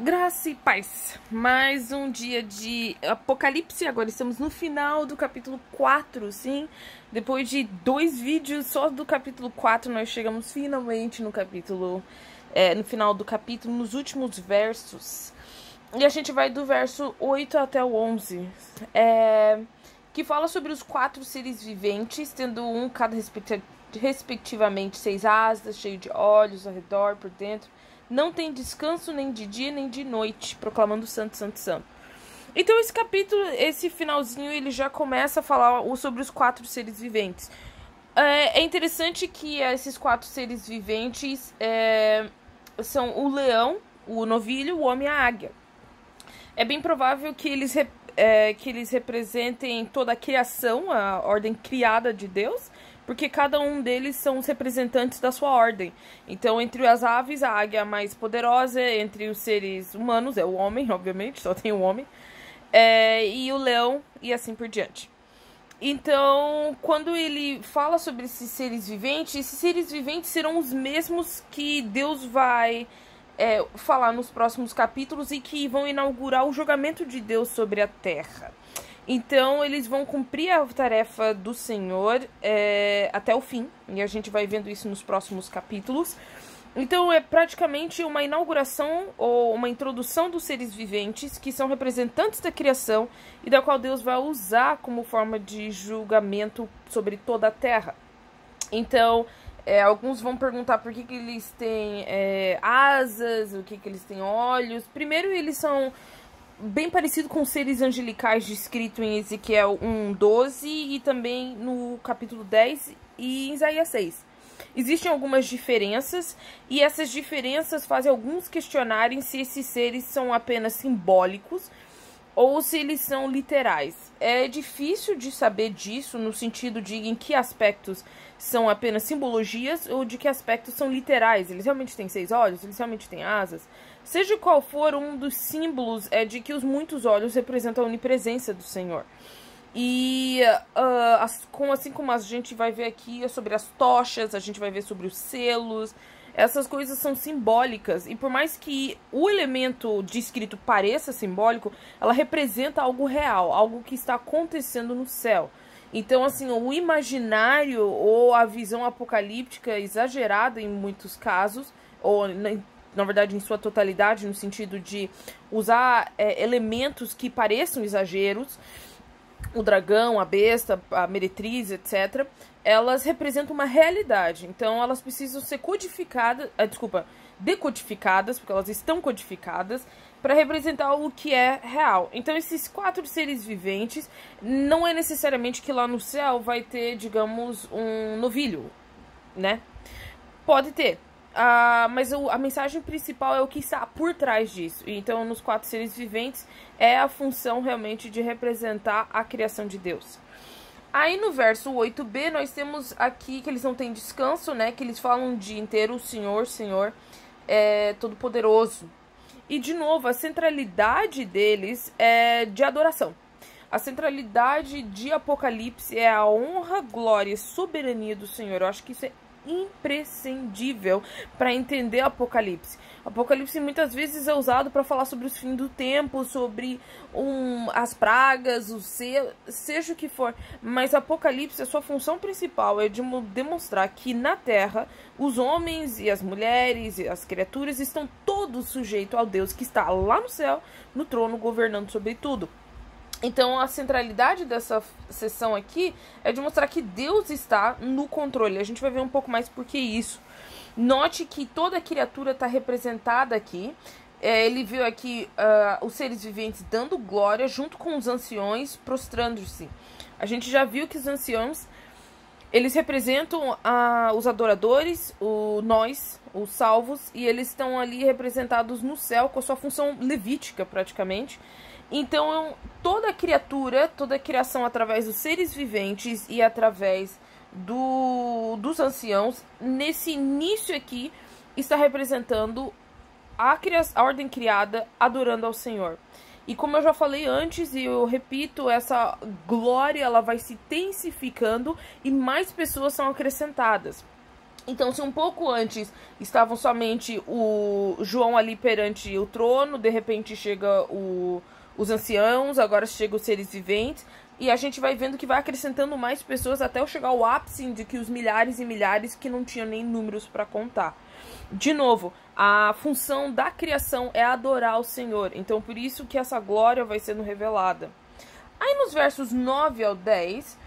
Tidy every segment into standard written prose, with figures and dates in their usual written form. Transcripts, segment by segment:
Graça e paz. Mais um dia de Apocalipse. Agora estamos no final do capítulo 4, sim. Depois de 2 vídeos só do capítulo 4, nós chegamos finalmente no capítulo... no final do capítulo, nos últimos versos. E a gente vai do verso 8 até o 11. Que fala sobre os 4 seres viventes, tendo um cada respectivamente 6 asas, cheio de olhos ao redor, por dentro. Não tem descanso nem de dia nem de noite, proclamando santo, santo, santo. Então esse capítulo, esse finalzinho, ele já começa a falar sobre os 4 seres viventes. É interessante que esses 4 seres viventes são o leão, o novilho, o homem e a águia. É bem provável que eles representem toda a criação, a ordem criada de Deus, porque cada um deles são os representantes da sua ordem. Então, entre as aves, a águia é a mais poderosa, entre os seres humanos, é o homem, obviamente, só tem o homem, e o leão, e assim por diante. Então, quando ele fala sobre esses seres viventes serão os mesmos que Deus vai falar nos próximos capítulos e que vão inaugurar o julgamento de Deus sobre a terra. Então, eles vão cumprir a tarefa do Senhor até o fim. E a gente vai vendo isso nos próximos capítulos. Então, é praticamente uma inauguração ou uma introdução dos seres viventes, que são representantes da criação e da qual Deus vai usar como forma de julgamento sobre toda a terra. Então, alguns vão perguntar por que eles têm asas, o que eles têm olhos. Primeiro, eles são bem parecido com os seres angelicais descritos em Ezequiel 1:12 e também no capítulo 10 e em Isaías 6. Existem algumas diferenças e essas diferenças fazem alguns questionarem se esses seres são apenas simbólicos ou se eles são literais. É difícil de saber disso no sentido de em que aspectos são apenas simbologias ou de que aspectos são literais. Eles realmente têm 6 olhos? Eles realmente têm asas? Seja qual for, um dos símbolos é de que os muitos olhos representam a onipresença do Senhor. E assim como a gente vai ver aqui sobre as tochas, a gente vai ver sobre os selos, essas coisas são simbólicas. E por mais que o elemento descrito pareça simbólico, ela representa algo real, algo que está acontecendo no céu. Então, assim, o imaginário ou a visão apocalíptica exagerada em muitos casos, ou na verdade em sua totalidade, no sentido de usar elementos que pareçam exageros, o dragão, a besta, a meretriz, etc., elas representam uma realidade. Então, elas precisam ser decodificadas, porque elas estão codificadas, para representar o que é real. Então, esses 4 seres viventes, não é necessariamente que lá no céu vai ter, digamos, um novilho, né? Pode ter. Mas a mensagem principal é o que está por trás disso. Então, nos 4 seres viventes, é a função realmente de representar a criação de Deus. Aí no verso 8b, nós temos aqui que eles não têm descanso, né? Que eles falam o dia inteiro, o Senhor, Senhor, Todo-Poderoso. E, de novo, a centralidade deles é de adoração. A centralidade de Apocalipse é a honra, glória e soberania do Senhor. Eu acho que isso é imprescindível para entender Apocalipse. Apocalipse muitas vezes é usado para falar sobre os fins do tempo, sobre as pragas, seja o que for. Mas Apocalipse, a sua função principal é de demonstrar que na Terra os homens e as mulheres e as criaturas estão todos sujeitos ao Deus que está lá no céu, no trono, governando sobre tudo. Então, a centralidade dessa sessão aqui é de mostrar que Deus está no controle. A gente vai ver um pouco mais por que isso. Note que toda criatura está representada aqui. Ele viu aqui os seres viventes dando glória junto com os anciões, prostrando-se. A gente já viu que os anciãos, eles representam os adoradores, nós, os salvos, e eles estão ali representados no céu com a sua função levítica, praticamente. Então, toda criatura, toda a criação através dos seres viventes e através dos anciãos, nesse início aqui, está representando a ordem criada adorando ao Senhor. E como eu já falei antes, e eu repito, essa glória ela vai se intensificando e mais pessoas são acrescentadas. Então, se um pouco antes estavam somente o João ali perante o trono, de repente chega os anciãos, agora chegam os seres viventes, e a gente vai vendo que vai acrescentando mais pessoas até chegar ao ápice de que os milhares e milhares que não tinham nem números para contar. De novo, a função da criação é adorar o Senhor, então por isso que essa glória vai sendo revelada. Aí nos versos 9 ao 10...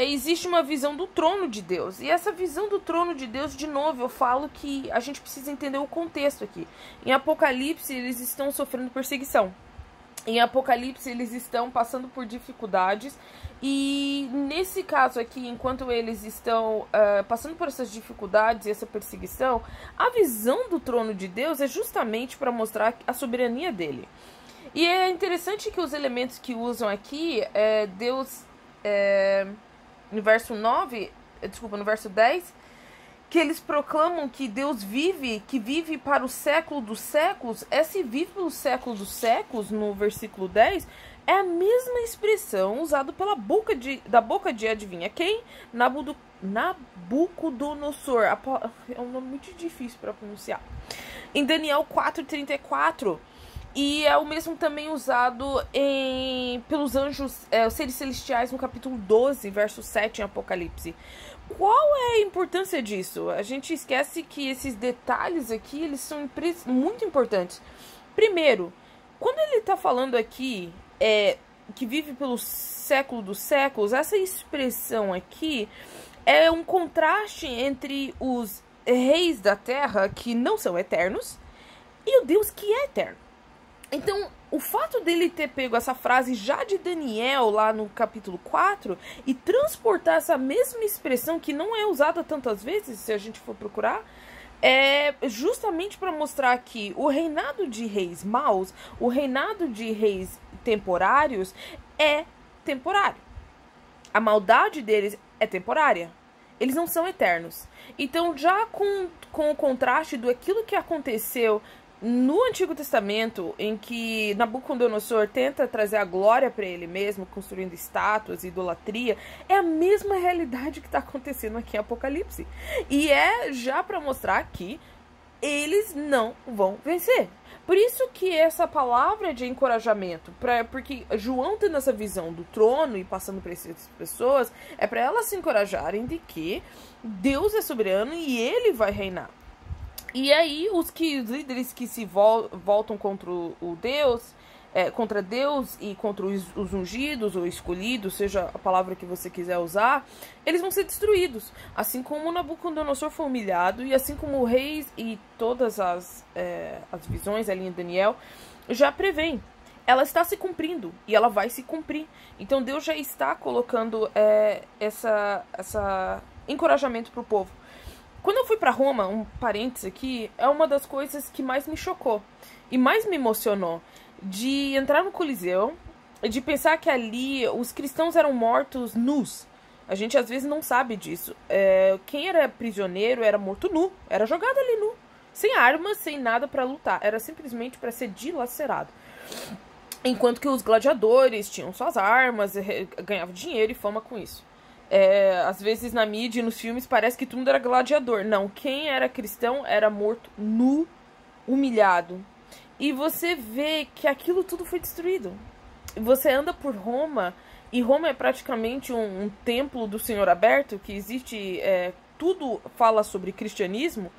existe uma visão do trono de Deus. E essa visão do trono de Deus, de novo, eu falo que a gente precisa entender o contexto aqui. Em Apocalipse, eles estão sofrendo perseguição. Em Apocalipse, eles estão passando por dificuldades. E nesse caso aqui, enquanto eles estão passando por essas dificuldades e essa perseguição, a visão do trono de Deus é justamente para mostrar a soberania dele. E é interessante que os elementos que usam aqui, Deus... no verso 10, que eles proclamam que Deus vive, que vive para o século dos séculos. Esse vive pelo século dos séculos, no versículo 10, é a mesma expressão usada da boca de adivinha quem? Nabucodonosor. É um nome muito difícil para pronunciar. Em Daniel 4:34. E é o mesmo também usado pelos anjos, os seres celestiais, no capítulo 12, verso 7, em Apocalipse. Qual é a importância disso? A gente esquece que esses detalhes aqui, eles são muito importantes. Primeiro, quando ele está falando aqui, que vive pelo século dos séculos, essa expressão aqui é um contraste entre os reis da terra, que não são eternos, e o Deus que é eterno. Então, o fato dele ter pego essa frase já de Daniel, lá no capítulo 4, e transportar essa mesma expressão, que não é usada tantas vezes, se a gente for procurar, é justamente para mostrar que o reinado de reis maus, o reinado de reis temporários, é temporário. A maldade deles é temporária. Eles não são eternos. Então, já com o contraste do aquilo que aconteceu no Antigo Testamento, em que Nabucodonosor tenta trazer a glória para ele mesmo, construindo estátuas, idolatria, é a mesma realidade que está acontecendo aqui em Apocalipse. E é já para mostrar que eles não vão vencer. Por isso que essa palavra de encorajamento, porque João tendo essa visão do trono e passando para essas pessoas, é para elas se encorajarem de que Deus é soberano e ele vai reinar. E aí, os líderes que se voltam contra contra Deus e contra os ungidos ou escolhidos, seja a palavra que você quiser usar, eles vão ser destruídos. Assim como Nabucodonosor foi humilhado, e assim como o rei e todas as visões ali em Daniel já prevêem. Ela está se cumprindo e ela vai se cumprir. Então Deus já está colocando essa encorajamento para o povo. Quando eu fui para Roma, um parênteses aqui, é uma das coisas que mais me chocou e mais me emocionou, de entrar no Coliseu, de pensar que ali os cristãos eram mortos nus. A gente às vezes não sabe disso. Quem era prisioneiro era morto nu, era jogado ali nu, sem armas, sem nada para lutar, era simplesmente para ser dilacerado. Enquanto que os gladiadores tinham suas armas, ganhavam dinheiro e fama com isso. Às vezes na mídia e nos filmes parece que tudo era gladiador. Não, quem era cristão era morto nu, humilhado. E você vê que aquilo tudo foi destruído. Você anda por Roma, e Roma é praticamente um templo do Senhor aberto, que existe, tudo fala sobre cristianismo.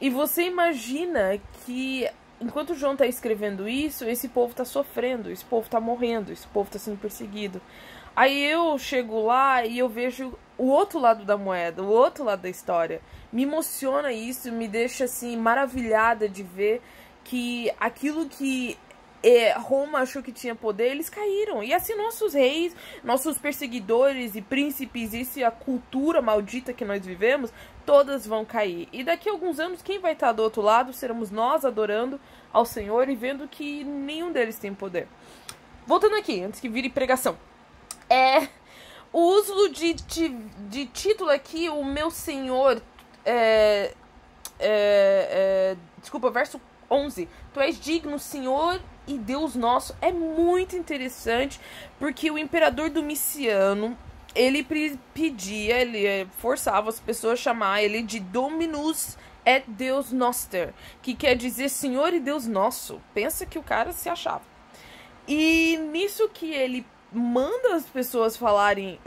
E você imagina que, enquanto João está escrevendo isso, esse povo está sofrendo, esse povo está morrendo, esse povo está sendo perseguido. Aí eu chego lá e eu vejo o outro lado da moeda, o outro lado da história. Me emociona isso, me deixa assim maravilhada de ver que aquilo que Roma achou que tinha poder, eles caíram. E assim nossos reis, nossos perseguidores e príncipes, isso e a cultura maldita que nós vivemos, todas vão cair. E daqui a alguns anos, quem vai estar do outro lado seremos nós adorando ao Senhor e vendo que nenhum deles tem poder. Voltando aqui, antes que vire pregação. O uso de título aqui, o meu Senhor, desculpa, verso 11. Tu és digno, Senhor e Deus nosso. É muito interessante, porque o imperador Domiciano, ele pedia, ele forçava as pessoas a chamar ele de Dominus et Deus Noster, que quer dizer Senhor e Deus Nosso. Pensa que o cara se achava. E nisso que ele manda as pessoas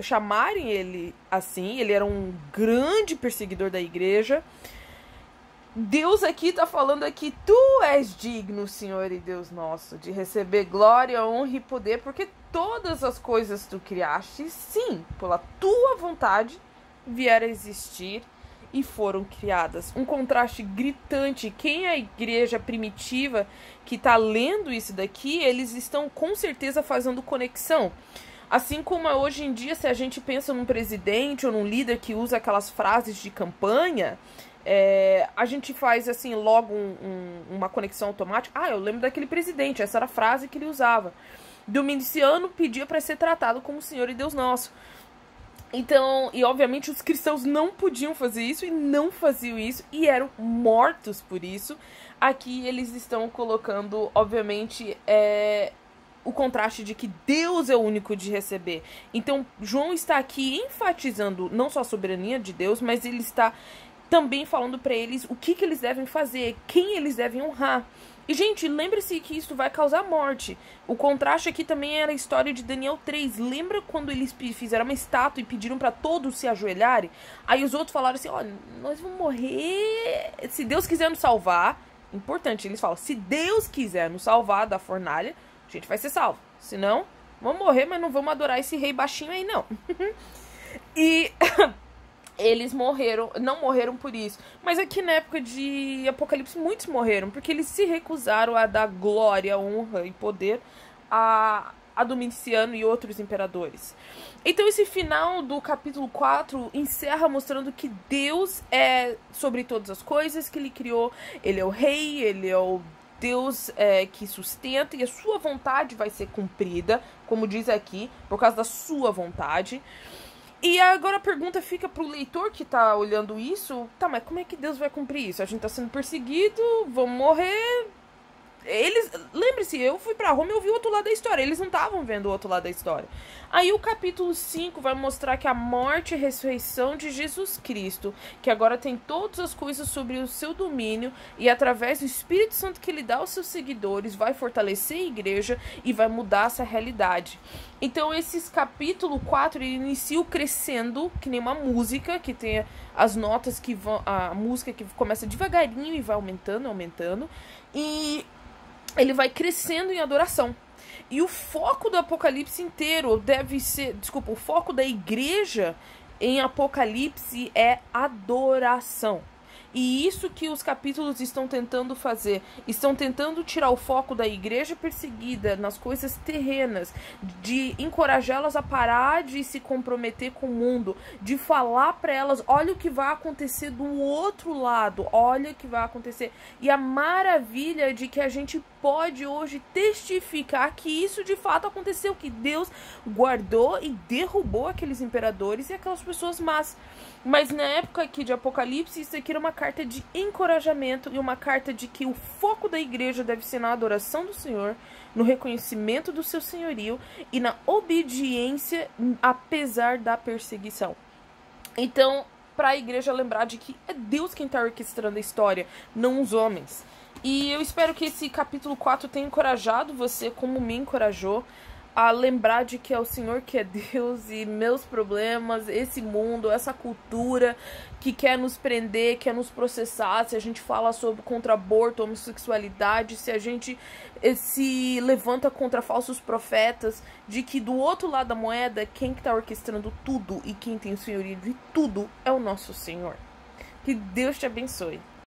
chamarem ele assim, ele era um grande perseguidor da igreja. Deus aqui tá falando aqui, tu és digno, Senhor e Deus nosso, de receber glória, honra e poder, porque todas as coisas tu criaste, sim, pela tua vontade, vieram a existir e foram criadas. Um contraste gritante. Quem é a igreja primitiva que tá lendo isso daqui, eles estão com certeza fazendo conexão. Assim como hoje em dia, se a gente pensa num presidente ou num líder que usa aquelas frases de campanha, a gente faz assim logo uma conexão automática. Eu lembro daquele presidente, essa era a frase que ele usava. Domiciano pedia para ser tratado como Senhor e Deus Nosso. Então, e obviamente os cristãos não podiam fazer isso e não faziam isso e eram mortos por isso. Aqui eles estão colocando, obviamente, o contraste de que Deus é o único de receber. Então, João está aqui enfatizando não só a soberania de Deus, mas ele está também falando para eles o que eles devem fazer, quem eles devem honrar. E, gente, lembre-se que isso vai causar morte. O contraste aqui também era a história de Daniel 3. Lembra quando eles fizeram uma estátua e pediram para todos se ajoelharem? Aí os outros falaram assim, olha, nós vamos morrer, se Deus quiser nos salvar. Importante, eles falam, se Deus quiser nos salvar da fornalha, a gente vai ser salvo. Senão, vamos morrer, mas não vamos adorar esse rei baixinho aí, não. E eles não morreram por isso. Mas aqui na época de Apocalipse, muitos morreram, porque eles se recusaram a dar glória, honra e poder a Domiciano e outros imperadores. Então esse final do capítulo 4 encerra mostrando que Deus é sobre todas as coisas que ele criou. Ele é o rei, ele é o Deus que sustenta, e a sua vontade vai ser cumprida, como diz aqui, por causa da sua vontade. E agora a pergunta fica pro leitor que tá olhando isso, tá, mas como é que Deus vai cumprir isso? A gente tá sendo perseguido, vamos morrer. Lembre-se, eu fui pra Roma e eu vi o outro lado da história, eles não estavam vendo o outro lado da história. Aí o capítulo 5 vai mostrar que a morte e a ressurreição de Jesus Cristo, que agora tem todas as coisas sobre o seu domínio, e através do Espírito Santo que ele dá aos seus seguidores, vai fortalecer a igreja e vai mudar essa realidade. Então esses capítulo 4, ele inicia crescendo, que nem uma música, que tem as notas que vão, a música que começa devagarinho e vai aumentando, e ele vai crescendo em adoração. E o foco do Apocalipse inteiro o foco da igreja em Apocalipse é adoração. E isso que os capítulos estão tentando fazer. Estão tentando tirar o foco da igreja perseguida nas coisas terrenas, de encorajá-las a parar de se comprometer com o mundo, de falar para elas, olha o que vai acontecer do outro lado, olha o que vai acontecer. E a maravilha de que a gente pode hoje testificar que isso de fato aconteceu, que Deus guardou e derrubou aqueles imperadores e aquelas pessoas más. Mas na época aqui de Apocalipse, isso aqui era uma carta de encorajamento e uma carta de que o foco da igreja deve ser na adoração do Senhor, no reconhecimento do seu senhorio e na obediência apesar da perseguição. Então, para a igreja lembrar de que é Deus quem está orquestrando a história, não os homens. E eu espero que esse capítulo 4 tenha encorajado você, como me encorajou, a lembrar de que é o Senhor que é Deus e meus problemas, esse mundo, essa cultura que quer nos prender, quer nos processar, se a gente fala contra aborto, homossexualidade, se a gente se levanta contra falsos profetas, de que do outro lado da moeda, quem está orquestrando tudo e quem tem o senhorio de tudo é o nosso Senhor. Que Deus te abençoe.